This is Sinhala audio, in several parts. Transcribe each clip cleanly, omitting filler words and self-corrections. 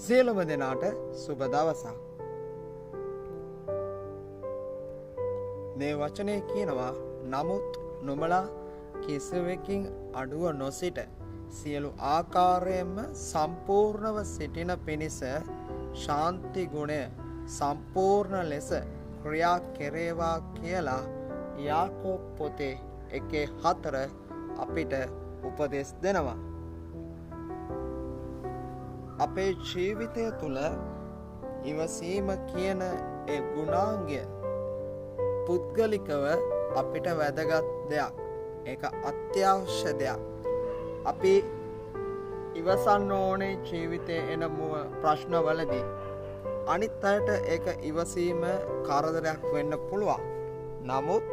සියලුම දෙනාට සුබ දවසක්. මේ වචනේ කියනවා නමුත් නුඹලා කිසිවකින් අඩුව නොසිට සියලු ආකාරයෙන්ම සම්පූර්ණව සිටින පිණිස ශාන්ති ගුණය සම්පූර්ණ ලෙස ක්‍රියා කෙරේවා කියලා යාකෝබ් පොතේ 1:4 අපිට උපදෙස් දෙනවා. අපේ ජීවිතය තුළ ඉවසීම කියන ඒ ගුණාංගය පුද්ගලිකව අපිට වැදගත් දෙයක්. ඒක අත්‍යවශ්‍ය දෙයක්. අපි ඉවසන්න ඕනේ ජීවිතයේ එන ප්‍රශ්නවලදී. අනිත් අයට ඒක ඉවසීම කරදරයක් වෙන්න පුළුවන්. නමුත්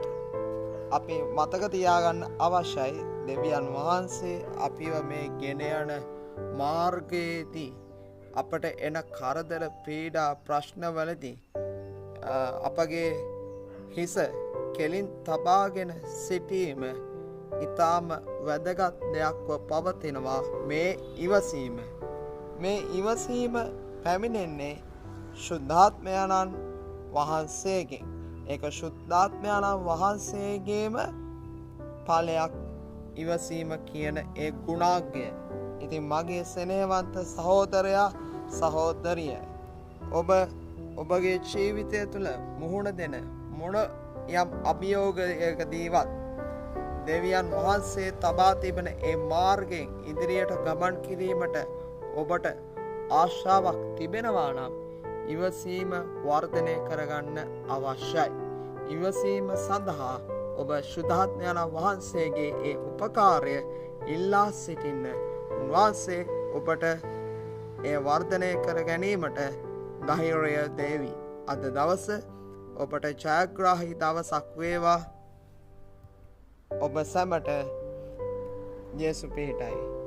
අපි මතක තියාගන්න අවශ්‍යයි දෙවියන් වහන්සේ අපිව මේ ගෙන යන මාර්ගයේදී අපට එන කරදර පීඩා ප්‍රශ්නවලදී අපගේ හිස කෙලින් තබාගෙන සිටීම ඊටාම වැදගත් දෙයක්ව පවතිනවා. මේ ඉවසීම පැමිණෙන්නේ ශුද්ධාත්මයන්න් වහන්සේගෙන්. ඒක ශුද්ධාත්මයන්න් වහන්සේගේම ඵලයක් ඉවසීම කියන ඒ ගුණාංගය. ඉතින් මගේ සෙනෙහවන්ත සහෝදරයා සහෝදරිය, ඔබගේ ජීවිතය තුළ මුහුණ දෙන මොන යම් අභියෝගයකදීවත් දෙවියන් වහන්සේ තබා තිබෙන ඒ මාර්ගයෙන් ඉදිරියට ගමන් කිරීමට ඔබට ආශාවක් තිබෙනවා නම් ඉවසීම වර්ධනය කරගන්න අවශ්‍යයි. ඉවසීම සඳහා ඔබ ශුද්ධාත්මයන් වහන්සේගේ ඒ උපකාරය ඉල්ලා සිටින්න. උන්වහන්සේ ඔබට ඒ වර්ධනය කර ගැනීමට ධෛර්යය දේවි. අද දවස ඔබට ජයග්‍රාහී දවසක් වේවා. ඔබ සැමට යේසු පිහිටයි.